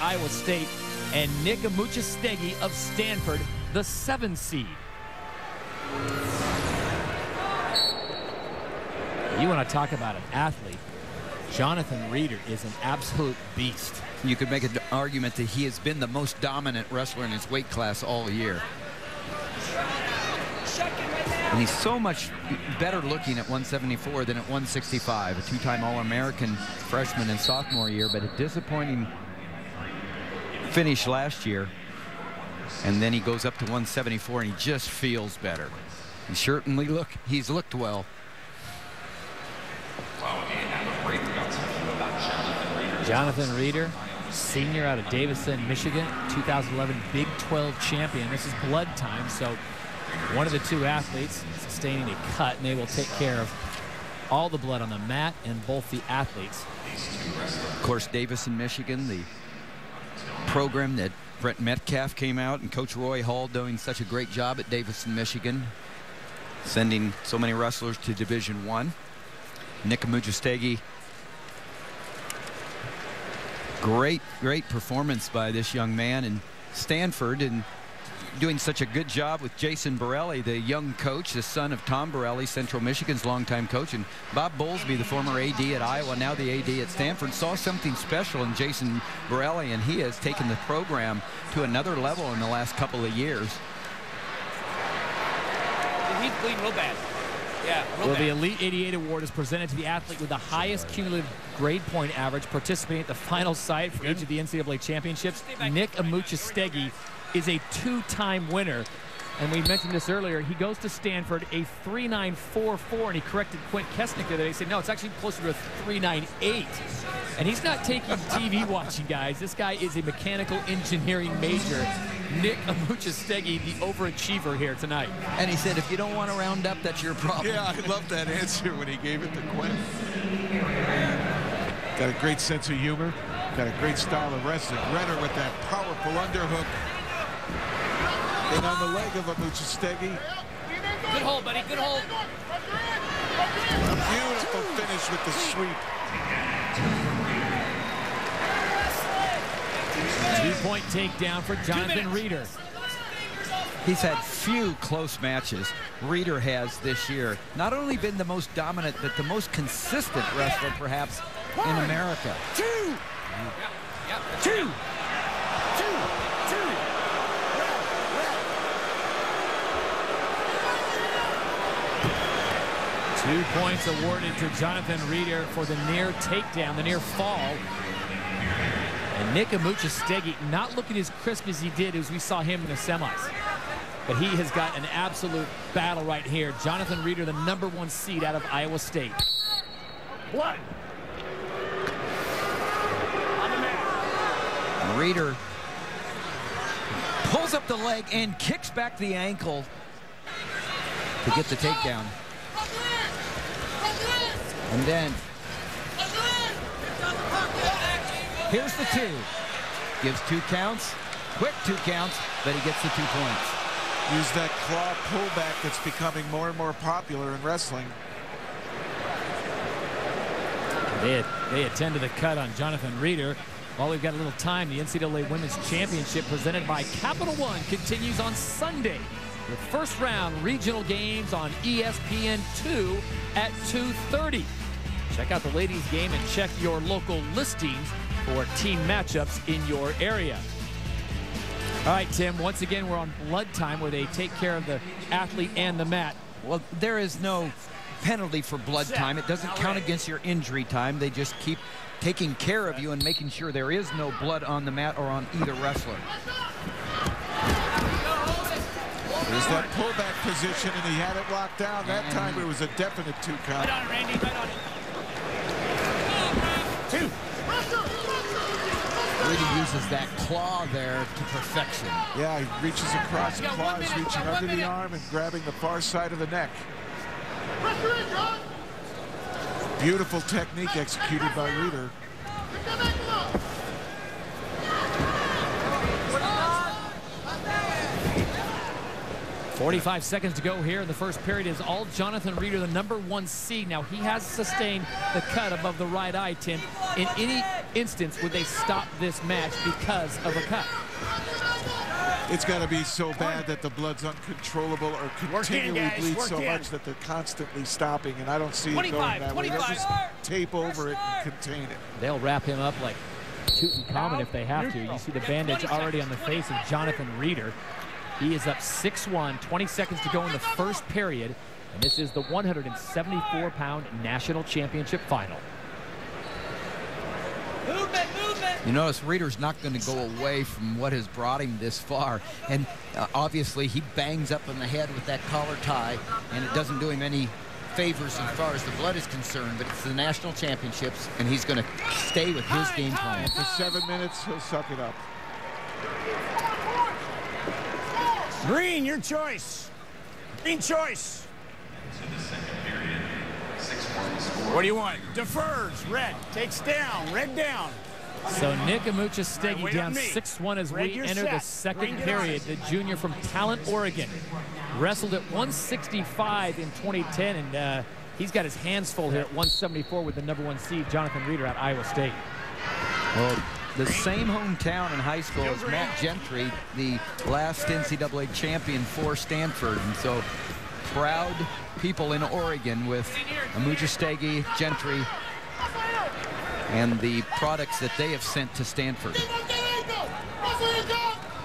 Iowa State, and Nick Amuchastegui of Stanford, the 7 seed. You want to talk about an athlete. Jonathan Reeder is an absolute beast. You could make an argument that he has been the most dominant wrestler in his weight class all year. And he's so much better looking at 174 than at 165. A two-time All-American freshman and sophomore year, but a disappointing finish last year. And then he goes up to 174 and he just feels better. He certainly he's looked well. Jonathan Reeder, senior out of Davison, Michigan, 2011 Big 12 champion. This is blood time, so one of the two athletes sustaining a cut, and they will take care of all the blood on the mat and both the athletes. Of course, Davison, Michigan, the program that Brett Metcalf came out, and Coach Roy Hall doing such a great job at Davison, Michigan, sending so many wrestlers to Division I. Nick Amuchastegui, great performance by this young man in Stanford, and doing such a good job with Jason Borelli, the young coach, the son of Tom Borelli, Central Michigan's longtime coach, and Bob Bowlesby, the former AD at Iowa, now the AD at Stanford, saw something special in Jason Borelli, and he has taken the program to another level in the last couple of years. He's bleeding real bad. Yeah, well, the Elite 88 Award is presented to the athlete with the highest cumulative grade point average participating at the final site for each of the NCAA championships. Nick Amuchastegui is a two-time winner. And we mentioned this earlier. He goes to Stanford, a 3.944, and he corrected Quint Kesnick the other day. He said, no, it's actually closer to a 3.98. And he's not taking TV watching, guys. This guy is a mechanical engineering major. Nick Amuchastegui, the overachiever here tonight. And he said, if you don't want to round up, that's your problem. Yeah, I love that answer when he gave it to Quint. Got a great sense of humor. Got a great style of wrestling. Renner with that powerful underhook. And on the leg of Amuchastegui. Good hold, buddy. Good hold. A beautiful finish with the sweep. 2-point takedown for Jonathan Reeder. He's had few close matches. Reeder has this year. Not only been the most dominant, but the most consistent wrestler, perhaps, in America. Two. 2 points awarded to Jonathan Reeder for the near takedown, the near fall. And Nick Amuchastegui not looking as crisp as he did as we saw him in the semis. But he has got an absolute battle right here. Jonathan Reeder, the #1 seed out of Iowa State. What? Reeder pulls up the leg and kicks back the ankle to get the takedown. And then here's the 2. Gives 2 counts, quick 2 counts, but he gets the 2 points. Use that claw pullback that's becoming more and more popular in wrestling. They attend to the cut on Jonathan Reeder. While we've got a little time, the NCAA Women's Championship presented by Capital One continues on Sunday with first round regional games on ESPN2 at 2:30. Check out the ladies' game and check your local listings for team matchups in your area. All right, Tim, once again, we're on blood time where they take care of the athlete and the mat. Well, there is no penalty for blood time. It doesn't count against your injury time. They just keep taking care of you and making sure there is no blood on the mat or on either wrestler. There's that pullback position, and he had it locked down. That time it was a definite 2 count. Right on it, Randy. Right on it. 2. Reeder uses that claw there to perfection. Yeah, he reaches across the claws, reaching under the arm and grabbing the far side of the neck. Beautiful technique executed by Reeder. 45 seconds to go here in the first period. Is all Jonathan Reeder, the #1 seed. Now, he has sustained the cut above the right eye, Tim. In any instance would they stop this match because of a cut. It's got to be so bad that the blood's uncontrollable or continually bleeds so much that they're constantly stopping, and I don't see it going that way. They'll just tape over it and contain it. They'll wrap him up like Tutankhamun if they have to. You see the bandage already on the face of Jonathan Reeder. He is up 6-1, 20 seconds to go in the first period, and this is the 174-pound national championship final. You notice Reeder's not going to go away from what has brought him this far. And obviously he bangs up on the head with that collar tie, and it doesn't do him any favors as far as the blood is concerned, but it's the national championships, and he's going to stay with his game plan. For 7 minutes, he'll suck it up. Green, your choice. Green choice. What do you want? Defers. Red. Takes down. Red down. So Nick Amuchastegui down 6-1 as we enter the second period. The junior from Talent, Oregon. Wrestled at 165 in 2010, and he's got his hands full here at 174 with the #1 seed, Jonathan Reeder, at Iowa State. Well, the same hometown in high school as Matt Gentry, the last NCAA champion for Stanford. And so proud people in Oregon with Amuchastegui, Gentry, and the products that they have sent to Stanford.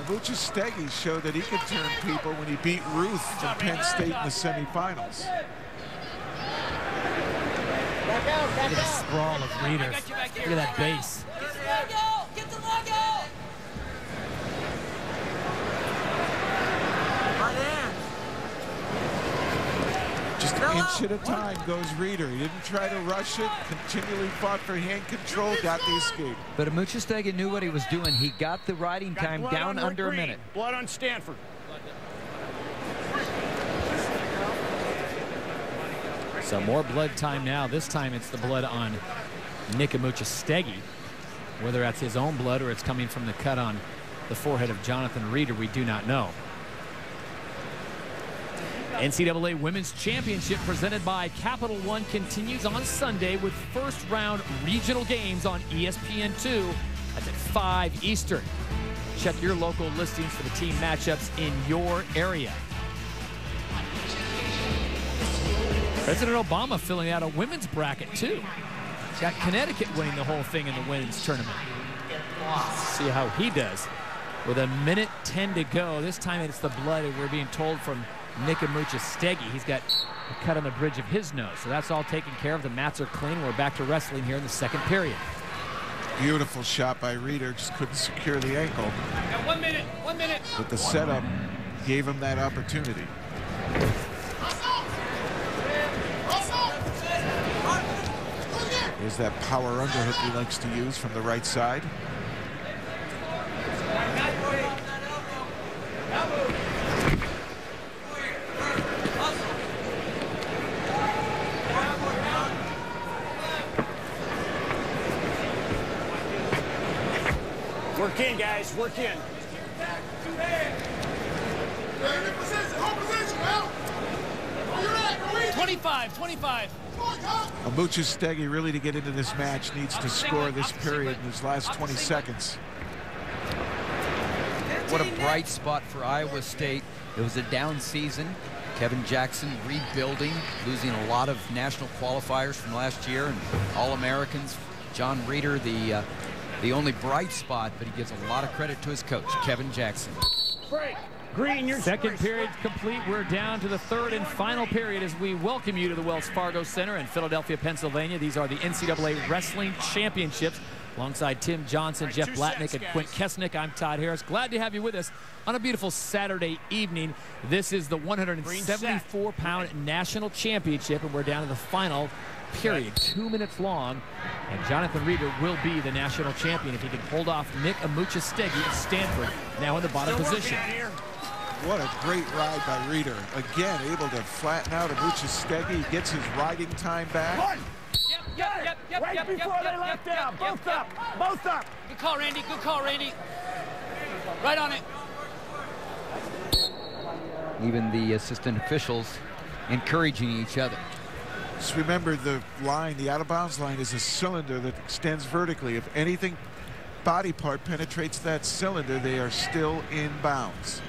Amuchastegui showed that he could turn people when he beat Ruth from Penn State in the semifinals. Look at the sprawl of Reeder. Look at that base. Get the leg out! Just an inch at a time goes Reeder. He didn't try to rush it, continually fought for hand control, got the escape. But Amuchastegui knew what he was doing. He got the riding time down under a minute. Blood on Stanford. So more blood time now. This time it's the blood on Nick Amuchastegui. Whether that's his own blood or it's coming from the cut on the forehead of Jonathan Reeder, we do not know. NCAA Women's Championship presented by Capital One continues on Sunday with first-round regional games on ESPN2. That's at 5 Eastern. Check your local listings for the team matchups in your area. President Obama filling out a women's bracket, too. Got Connecticut winning the whole thing in the women's tournament. See how he does. With 1:10 to go, this time it's the blood, we're being told, from Nick Amuchastegui. He's got a cut on the bridge of his nose. So that's all taken care of. The mats are clean. We're back to wrestling here in the second period. Beautiful shot by Reeder. Just couldn't secure the ankle. Got 1 minute. 1 minute. But the setup gave him that opportunity. There's that power underhook he likes to use from the right side. Work in, guys. Work in. 25. Amuchastegui, really, to get into this match, needs to score this period in his last 20 seconds. What a bright spot for Iowa State. It was a down season. Kevin Jackson rebuilding, losing a lot of national qualifiers from last year and All-Americans. John Reeder, the only bright spot, but he gives a lot of credit to his coach, Kevin Jackson. Break. Green, your Second period complete. We're down to the third and final period as we welcome you to the Wells Fargo Center in Philadelphia, Pennsylvania. These are the NCAA Wrestling Championships. Alongside Tim Johnson, Jeff Blatnick, and Quint Kesnick, I'm Todd Harris. Glad to have you with us on a beautiful Saturday evening. This is the 174-pound national championship, and we're down to the final period, 2 minutes long. And Jonathan Reeder will be the national champion if he can hold off Nick Amuchastegui at Stanford, now in the bottom position. What a great ride by Reeder. Again, able to flatten out Amuchastegui, gets his riding time back. Yep. Right before they left out. Both up. Both up. Good call, Randy. Good call, Randy. Right on it. Even the assistant officials encouraging each other. Just remember the line, the out-of-bounds line, is a cylinder that extends vertically. If anything body part penetrates that cylinder, they are still in bounds.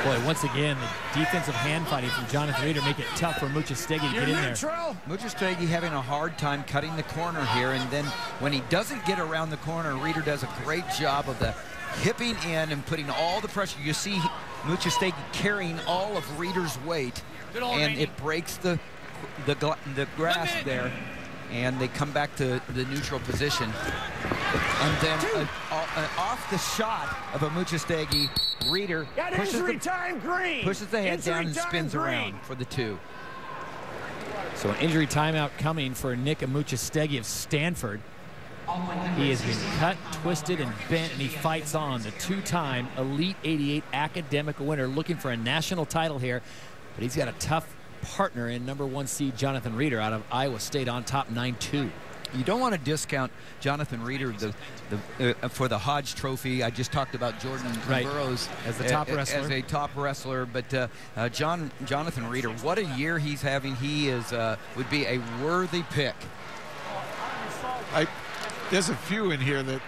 Boy, once again, the defensive hand fighting from Jonathan Reeder make it tough for Amuchastegui to get in there. Amuchastegui having a hard time cutting the corner here, and then when he doesn't get around the corner, Reeder does a great job of the hipping in and putting all the pressure. You see Amuchastegui carrying all of Reeder's weight, and it breaks the grass there, and they come back to the neutral position. And then off the shot of Amuchastegui, Reeder pushes the head down and spins around for the 2. So an injury timeout coming for Nick Amuchastegui of Stanford. He has been cut, twisted, and bent, and he fights on. The 2-time Elite 88 academic winner, looking for a national title here, but he's got a tough partner in #1 seed Jonathan Reeder out of Iowa State on top 9-2. You don't want to discount Jonathan Reeder for the Hodge Trophy. I just talked about Jordan Burroughs as the top wrestler. As a top wrestler, but Jonathan Reeder, what a year he's having. He is would be a worthy pick. There's a few in here that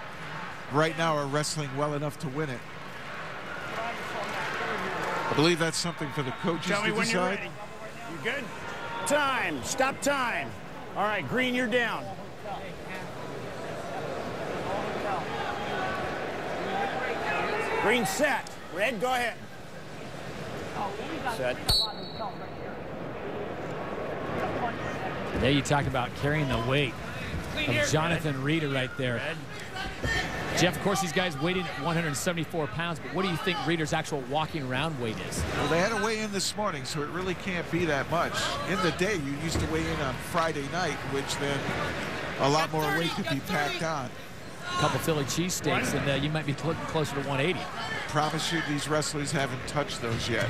right now are wrestling well enough to win it. I believe that's something for the coaches to decide. Tell me when you're ready. You good? Time. Stop time. All right, Green, you're down. Green set. Red, go ahead. Set. There you talk about carrying the weight of Jonathan Reeder right there. Jeff, of course, these guys weighing at 174 pounds, but what do you think Reeder's actual walking around weight is? Well, they had a weigh-in this morning, so it really can't be that much. In the day, you used to weigh in on Friday night, which then a lot more weight could be packed on. A couple Philly cheesesteaks, and you might be looking closer to 180. Promise you, these wrestlers haven't touched those yet.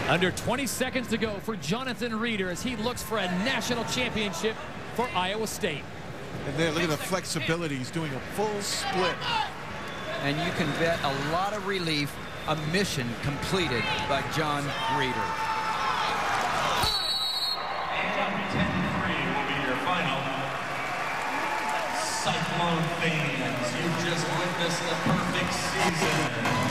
Under 20 seconds to go for Jonathan Reeder as he looks for a national championship for Iowa State. And then look at the flexibility. He's doing a full split. And you can bet a lot of relief, a mission completed by John Reeder. And 10-3 will be your final. Cyclone fans, you've just witnessed the perfect season.